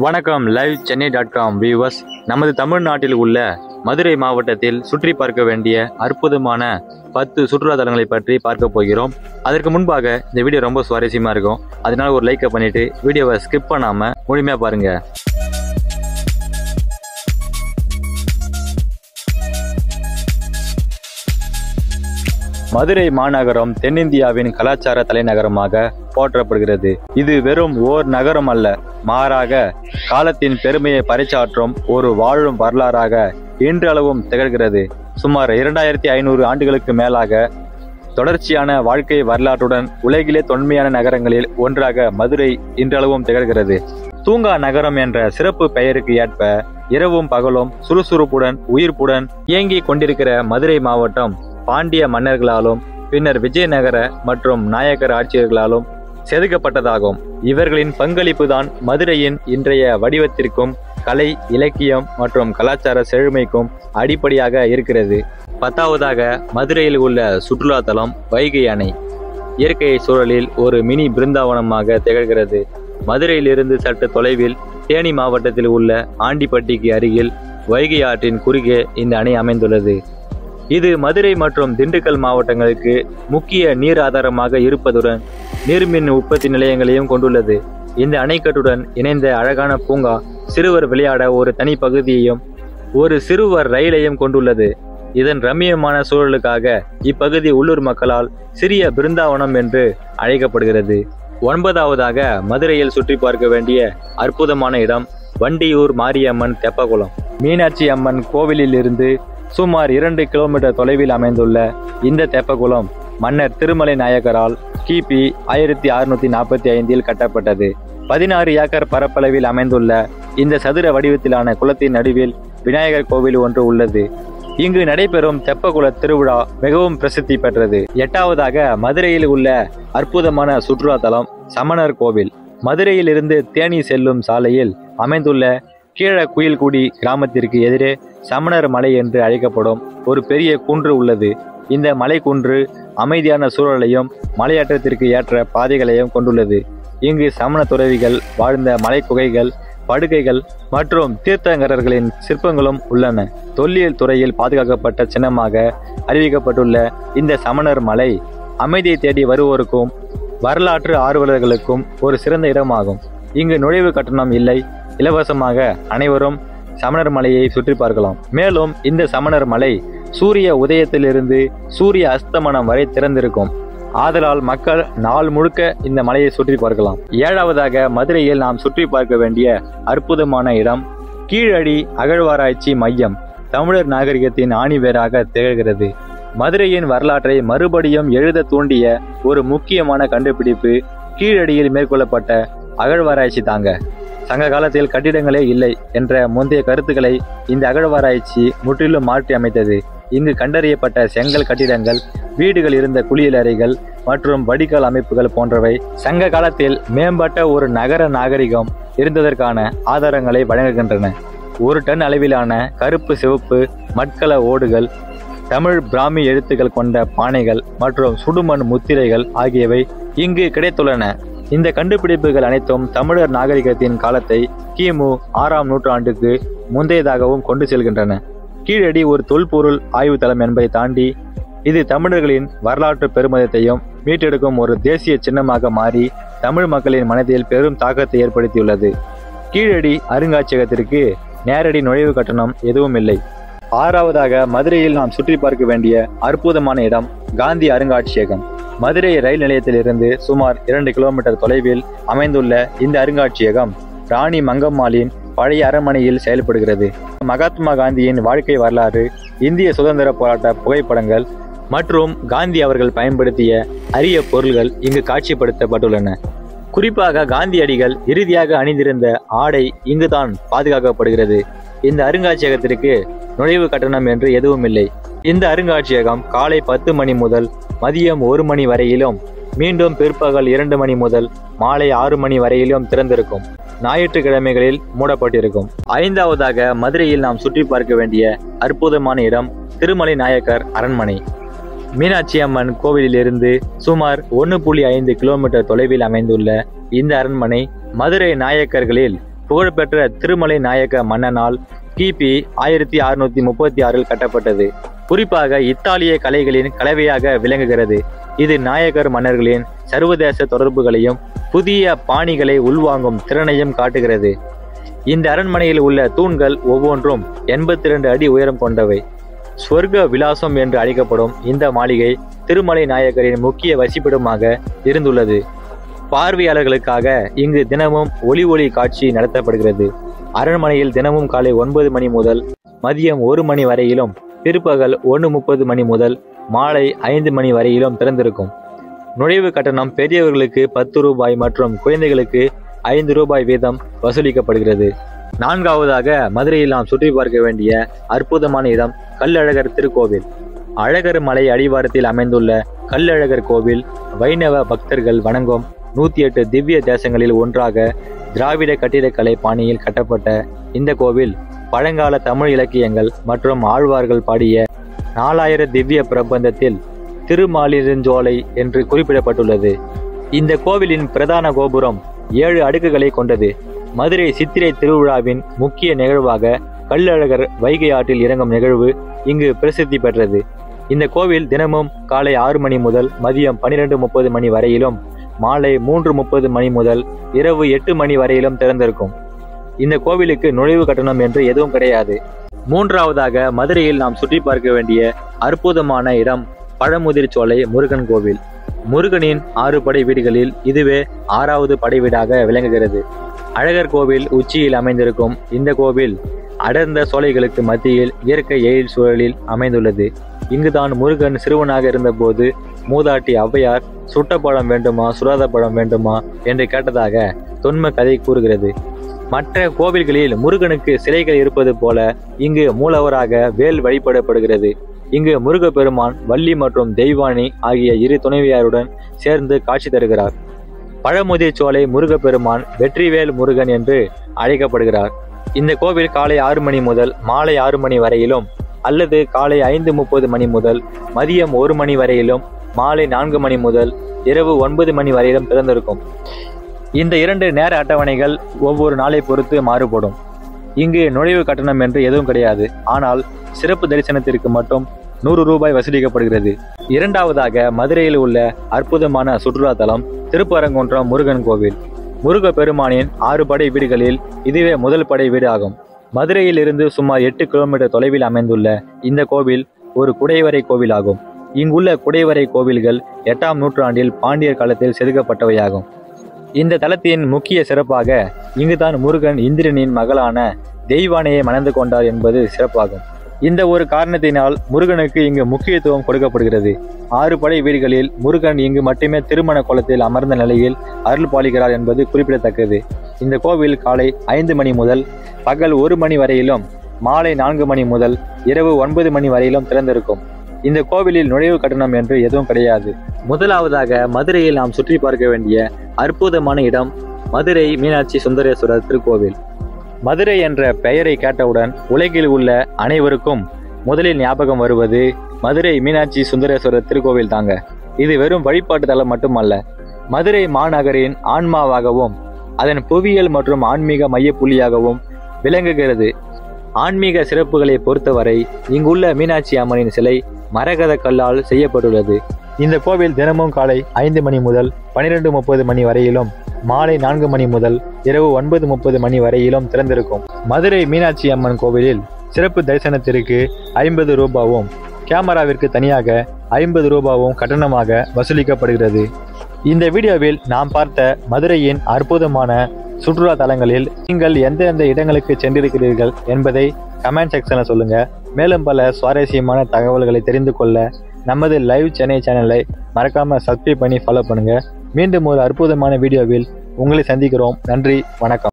வணக்கம் live சென்னை.com viewers. நமது தமிழ்நாட்டில் உள்ள மதுரை மாவட்டத்தில் சுற்றி பார்க்க வேண்டிய அற்புதமான 10 சுற்றுலா தலங்களை பற்றி பார்க்க போகிறோம். அதற்கு முன்பாக இந்த வீடியோ ரொம்ப சுவாரஸ்யமா இருக்கும். அதனால ஒரு லைக்கை பண்ணிட்டு வீடியோவை ஸ்கிப் பண்ணாம முழுமையா பாருங்க. மதுரை மாநகரம் தென்னிந்தியாவின் கலாச்சார தலைநகரமாக போற்றப்படுகிறது. இது வெறும் ஓர் நகரம் அல்ல, மாறாக காலத்தின் பெருமையை பறைசாற்றும் ஒரு வாழும் வரலாறாக இன்றளவும் திகழ்கிறது. சுமார் 2500 ஆண்டுகளுக்கு மேலாக தொடர்ச்சியான வாழ்க்கை வரலாற்றுடன் உலகிலே தொன்மையான நகரங்களில் ஒன்றாக மதுரை இன்றளவும் திகழ்கிறது. தூங்கா நகரம் என்ற சிறப்பு பெயருக்கு ஏற்ப இரவும் பகலும் சுறுசுறுப்புடன் உயிர்ப்புடன் இயங்கிக் கொண்டிருக்கிற மதுரை மாவட்டம் பாண்டிய மன்னர்களாலும் பின்னர் விஜயநகர மற்றும் நாயக்கர் ஆட்சியர்களாலும் செதுக்கப்பட்டதாகும். இவர்களின் பங்களிப்பு தான் மதுரையின் இன்றைய வடிவத்திற்கும் கலை, இலக்கியம் மற்றும் கலாச்சார செழுமைக்கும் அடிப்படையாக இருக்கிறது. 10வதாக மதுரையில் உள்ள சுற்றுலா தலம் வைகை அணை. இயற்கை சூழலில் ஒரு மினி பிருந்தாவனமாக திகழ்கிறது. மதுரையிலிருந்து சற்று தொலைவில் தேனி மாவட்டத்தில் உள்ள ஆண்டிப்பட்டிக்கு அருகில் வைகை ஆற்றின் குறுக்கே இந்த அணை அமைந்துள்ளது. இது மதுரை மற்றும் திண்டுக்கல் மாவட்டங்களுக்கு முக்கிய நீர் ஆதாரமாக இருப்பதுடன் நீர்மின் உற்பத்தி நிலையங்களையும் கொண்டுள்ளது. இந்த அணைக்கட்டுடன் இணைந்த அழகான பூங்கா, சிறுவர் விளையாட ஒரு தனி பகுதியையும் ஒரு சிறுவர் ரயிலையும் கொண்டுள்ளது. இதன் ரம்மியமான சூழலுக்காக இப்பகுதி உள்ளூர் மக்களால் சிறிய பிருந்தாவனம் என்று அழைக்கப்படுகிறது. 9வதாக மதுரையில் சுற்றி பார்க்க வேண்டிய அற்புதமான இடம் வண்டியூர் மாரியம்மன் தெப்பக்குளம். மீனாட்சி அம்மன் கோவிலில் இருந்து சுமார் 2 கிலோமீட்டர் தொலைவில் அமைந்துள்ள இந்த தெப்பக்குளம் மன்னர் திருமலை நாயக்கரால் கிபி 1645 கட்டப்பட்டது. 16 ஏக்கர் பரப்பளவில் அமைந்துள்ள இந்த சதுர வடிவத்திலான குளத்தின் நடுவில் விநாயகர் கோவில் ஒன்று உள்ளது. இங்கு நடைபெறும் தெப்பக்குள திருவிழா மிகவும் பிரசித்தி பெற்றது. 8வதாக மதுரையில் உள்ள அற்புதமான சுற்றுலா தலம் சமணர் கோவில். மதுரையில் இருந்து தேனி செல்லும் சாலையில் அமைந்துள்ள கீழ குயில்குடி கிராமத்திற்கு எதிரே சமணர் மலை என்று அழைக்கப்படும் ஒரு பெரிய குன்று உள்ளது. இந்த மலை குன்று அமைதியான சூழலையும் மலையேற்றத்திற்கு ஏற்ற பாதைகளையும் கொண்டுள்ளது. இங்கு சமண துறவிகள் வாழ்ந்த மலை குகைகள், படுகைகள் மற்றும் தீர்த்தங்கரர்களின் சிற்பங்களும் உள்ளன. தொல்லியல் துறையில் பாதுகாக்கப்பட்ட சின்னமாக அறிவிக்கப்பட்டுள்ள இந்த சமணர் மலை அமைதியை தேடி வருவோருக்கும் வரலாற்று ஆர்வலர்களுக்கும் ஒரு சிறந்த இடமாகும். இங்கு நுழைவு கட்டணம் இல்லை, இலவசமாக அனைவரும் சமணர் மலையை சுற்றி பார்க்கலாம். மேலும் இந்த சமணர் மலை சூரிய உதயத்திலிருந்து சூரிய அஸ்தமனம் வரை திறந்திருக்கும். ஆதலால் மக்கள் நாள் முழுக்க இந்த மலையை சுற்றி பார்க்கலாம். 7வதாக மதுரையில் நாம் சுற்றி பார்க்க வேண்டிய அற்புதமான இடம் கீழடி அகழ்வாராய்ச்சி மையம். தமிழர் நாகரிகத்தின் ஆணிவேராக திகழ்கிறது. மதுரையின் வரலாற்றை மறுபடியும் எழுத தூண்டிய ஒரு முக்கியமான கண்டுபிடிப்பு கீழடியில் மேற்கொள்ளப்பட்ட அகழ்வாராய்ச்சி தாங்க. சங்க காலத்தில் கட்டிடங்களே இல்லை என்ற முந்தைய கருத்துக்களை இந்த அகழ்வாராய்ச்சி முற்றிலும் மாற்றி அமைத்தது. இங்கு கண்டறியப்பட்ட செங்கல் கட்டிடங்கள், வீடுகள் இருந்த குளியலறைகள் மற்றும் வடிகால் அமைப்புகள் போன்றவை சங்க காலத்தில் மேம்பட்ட ஒரு நகர நாகரிகம் இருந்ததற்கான ஆதாரங்களை வழங்குகின்றன. 1 டன் அளவிலான கருப்பு சிவப்பு மட்கல ஓடுகள், தமிழ் பிராமி எழுத்துக்கள் கொண்ட பானைகள் மற்றும் சுடுமண் முத்திரைகள் ஆகியவை இங்கு கிடைத்துள்ளன. இந்த கண்டுபிடிப்புகள் அனைத்தும் தமிழர் நாகரிகத்தின் காலத்தை கிமு 6ஆம் நூற்றாண்டுக்கு முந்தையதாகவும் கொண்டு செல்கின்றன. கீழடி ஒரு தொல்பொருள் ஆய்வு தளம் என்பதை தாண்டி இது தமிழர்களின் வரலாற்று பெருமிதத்தையும் மீட்டெடுக்கும் ஒரு தேசிய சின்னமாக மாறி தமிழ் மக்களின் மனதில் பெரும் தாக்கத்தை ஏற்படுத்தியுள்ளது. கீழடி அருங்காட்சியகத்திற்கு நேரடி நுழைவு கட்டணம் எதுவும் இல்லை. 6வதாக மதுரையில் நாம் சுற்றி பார்க்க வேண்டிய அற்புதமான இடம் காந்தி அருங்காட்சியகம். மதுரை ரயில் நிலையத்திலிருந்து சுமார் 2 கிலோமீட்டர் தொலைவில் அமைந்துள்ள இந்த அருங்காட்சியகம் ராணி மங்கம்மாளின் பழைய அரண்மனையில் செயல்படுகிறது. மகாத்மா காந்தியின் வாழ்க்கை வரலாறு, இந்திய சுதந்திர போராட்ட புகைப்படங்கள் மற்றும் காந்தி அவர்கள் பயன்படுத்திய அரிய பொருள்கள் இங்கு காட்சிப்படுத்தப்பட்டுள்ளன. குறிப்பாக காந்தியடிகள் இறுதியாக அணிந்திருந்த ஆடை இங்குதான் பாதுகாக்கப்படுகிறது. இந்த அருங்காட்சியகத்திற்கு நுழைவு கட்டணம் என்று எதுவும் இல்லை. இந்த அருங்காட்சியகம் காலை 10 மணி முதல் மதியம் 1 மணி வரையிலும், மீண்டும் பிற்பகல் 2 மணி முதல் மாலை 6 மணி வரையிலும் திறந்திருக்கும். ஞாயிற்றுக்கிழமைகளில் மூடப்பட்டிருக்கும். 5வதாக மதுரையில் நாம் சுற்றி பார்க்க வேண்டிய அற்புதமான இடம் திருமலை நாயக்கர் அரண்மனை. மீனாட்சி அம்மன் கோவிலிலிருந்து சுமார் 1.5 கிலோமீட்டர் தொலைவில் அமைந்துள்ள இந்த அரண்மனை மதுரை நாயக்கர்களில் புகழ்பெற்ற திருமலை நாயக்க மன்னனால் கிபி 1636 கட்டப்பட்டது. குறிப்பாக இத்தாலிய கலைகளின் கலவையாக விளங்குகிறது. இது நாயக்கர் மன்னர்களின் சர்வதேச தொடர்புகளையும் புதிய பாணிகளை உள்வாங்கும் திறனையும் காட்டுகிறது. இந்த அரண்மனையில் உள்ள தூண்கள் ஒவ்வொன்றும் 82 அடி உயரம் கொண்டவை. ஸ்வர்க விலாசம் என்று அழைக்கப்படும் இந்த மாளிகை திருமலை நாயக்கரின் முக்கிய வசிப்பிடமாக இருந்துள்ளது. பார்வையாளர்களுக்காக இங்கு தினமும் ஒளி காட்சி நடத்தப்படுகிறது. அரண்மனையில் தினமும் காலை 9 மணி முதல் மதியம் 1 மணி வரையிலும், பிற்பகல் 1:30 மணி முதல் மாலை 5 மணி வரையிலும் திறந்திருக்கும். நுழைவு கட்டணம் பெரியவர்களுக்கு 10 ரூபாய் மற்றும் குழந்தைகளுக்கு 5 ரூபாய் வீதம் வசூலிக்கப்படுகிறது. நான்காவதாக மதுரையில் நாம் சுற்றி பார்க்க வேண்டிய அற்புதமான இடம் கள்ளழகர் திருக்கோவில். அழகர் மலை அடிவாரத்தில் அமைந்துள்ள கள்ளழகர் கோவில் வைணவ பக்தர்கள் வணங்கும் 108 திவ்ய தேசங்களில் ஒன்றாக திராவிட கட்டிடக்கலை பாணியில் கட்டப்பட்ட இந்த கோவில் பழங்கால தமிழ் இலக்கியங்கள் மற்றும் ஆழ்வார்கள் பாடிய 4000 திவ்ய பிரபந்தத்தில் திருமாலிருஞ்சோலை என்று குறிப்பிடப்பட்டுள்ளது. இந்த கோவிலின் பிரதான கோபுரம் 7 அடுக்குகளை கொண்டது. மதுரை சித்திரை திருவிழாவின் முக்கிய நிகழ்வாக கள்ளழகர் வைகை ஆற்றில் இறங்கும் நிகழ்வு இங்கு பிரசித்தி பெற்றது. இந்த கோவில் தினமும் காலை 6 மணி முதல் மதியம் 12:30 மணி வரையிலும், மாலை 3:30 மணி முதல் இரவு 8 மணி வரையிலும் திறந்திருக்கும். இந்த கோவிலுக்கு நுழைவு கட்டணம் என்று எதுவும் கிடையாது. மூன்றாவதாக மதுரையில் நாம் சுற்றி பார்க்க வேண்டிய அற்புதமான இடம் பழமுதிர்ச்சோலை முருகன் கோவில். முருகனின் 6 படை வீடுகளில் இதுவே 6வது படை வீடாக விளங்குகிறது. அழகர் கோவில் உச்சியில் அமைந்திருக்கும் இந்த கோவில் அடர்ந்த சோலைகளுக்கு மத்தியில் இயற்கை எழில் சூழலில் அமைந்துள்ளது. இங்குதான் முருகன் சிறுவனாக இருந்தபோது மூதாட்டி ஔவையார் சுட்ட பழம் வேண்டுமா சுடாத பழம் வேண்டுமா என்று கேட்டதாக தொன்ம கதை கூறுகிறது. மற்ற கோவில்களில் முருகனுக்கு சிலைகள் இருப்பது போல இங்கு மூலவராக வேல் வழிபடப்படுகிறது. இங்கு முருகப்பெருமான் வள்ளி மற்றும் தெய்வானி ஆகிய 2 துணைவியாருடன் சேர்ந்து காட்சி தருகிறார். பழமுதிர்ச்சோலை முருகப்பெருமான் வெற்றிவேல் முருகன் என்று அழைக்கப்படுகிறார். இந்த கோவில் காலை 6 மணி முதல் மாலை 6 மணி வரையிலும், அல்லது காலை 5:30 மணி முதல் மதியம் 1 மணி வரையிலும், மாலை 4 மணி முதல் இரவு 9 மணி வரையிலும் திறந்திருக்கும். இந்த 2 நேர அட்டவணைகள் ஒவ்வொரு நாளை பொறுத்து மாறுபடும். இங்கு நுழைவு கட்டணம் என்று எதுவும் கிடையாது. ஆனால் சிறப்பு தரிசனத்திற்கு மட்டும் 100 ரூபாய் வசூலிக்கப்படுகிறது. இரண்டாவதாக மதுரையில் உள்ள அற்புதமான சுற்றுலா தலம் திருப்பரங்குன்றம் முருகன் கோவில். முருக பெருமானின் 6 படை வீடுகளில் இதுவே முதல் படை வீடு ஆகும். மதுரையில் இருந்து சுமார் 8 கிலோமீட்டர் தொலைவில் அமைந்துள்ள இந்த கோவில் ஒரு குடைவரை கோவில் ஆகும். இங்குள்ள குடைவரை கோவில்கள் 8ஆம் நூற்றாண்டில் பாண்டியர் காலத்தில் செதுக்கப்பட்டவையாகும். இந்த தலத்தின் முக்கிய சிறப்பாக இங்குதான் முருகன் இந்திரனின் மகளான தெய்வானையை மணந்து கொண்டார் என்பது சிறப்பாகும். இந்த ஒரு காரணத்தினால் முருகனுக்கு இங்கு முக்கியத்துவம் கொடுக்கப்படுகிறது. 6 படை வீடுகளில் முருகன் இங்கு மட்டுமே திருமண கோலத்தில் அமர்ந்த நிலையில் அருள் பாலிக்கிறார் என்பது குறிப்பிடத்தக்கது. இந்த கோவில் காலை 5 மணி முதல் பகல் 1 மணி வரையிலும், மாலை 4 மணி முதல் இரவு 9 மணி வரையிலும் திறந்திருக்கும். இந்த கோவிலில் நுழைவு கட்டணம் என்று எதுவும் கிடையாது. முதலாவதாக மதுரையில் நாம் சுற்றி பார்க்க வேண்டிய அற்புதமான இடம் மதுரை மீனாட்சி சுந்தரேஸ்வரர் திருக்கோவில். மதுரை என்ற பெயரை கேட்டவுடன் உலகில் உள்ள அனைவருக்கும் முதலில் ஞாபகம் வருவது மதுரை மீனாட்சி சுந்தரேஸ்வரர் திருக்கோவில் தாங்க. இது வெறும் வழிபாட்டு தலம் மட்டுமல்ல, மதுரை மாநகரின் ஆன்மாவாகவும் அதன் புவியியல் மற்றும் ஆன்மீக மையப்புள்ளியாகவும் விளங்குகிறது. ஆன்மீக சிறப்புகளை பொறுத்தவரை இங்குள்ள மீனாட்சி அம்மனின் சிலை மரகத கல்லால் செய்யப்பட்டுள்ளது. இந்த கோவில் தினமும் காலை 5 மணி முதல் 12:30 மணி வரையிலும், மாலை 4 மணி முதல் இரவு 9:30 மணி வரையிலும் திறந்திருக்கும். மதுரை மீனாட்சி அம்மன் கோவிலில் சிறப்பு தரிசனத்திற்கு 50 ரூபாவும், கேமராவிற்கு தனியாக 50 ரூபாவும் கட்டணமாக வசூலிக்கப்படுகிறது. இந்த வீடியோவில் நாம் பார்த்த மதுரையின் அற்புதமான சுற்றுலா தலங்களில் நீங்கள் எந்தெந்த இடங்களுக்கு சென்றிருக்கிறீர்கள் என்பதை கமெண்ட் செக்ஷனில் சொல்லுங்க. மேலும் பல சுவாரஸ்யமான தகவல்களை தெரிந்து கொள்ள நமது லைவ் சென்னை சேனலை மறக்காம சப்ஸ்கிரைப் பண்ணி ஃபாலோ பண்ணுங்க. மீண்டும் ஒரு அற்புதமான வீடியோவில் உங்களை சந்திக்கிறோம். நன்றி, வணக்கம்.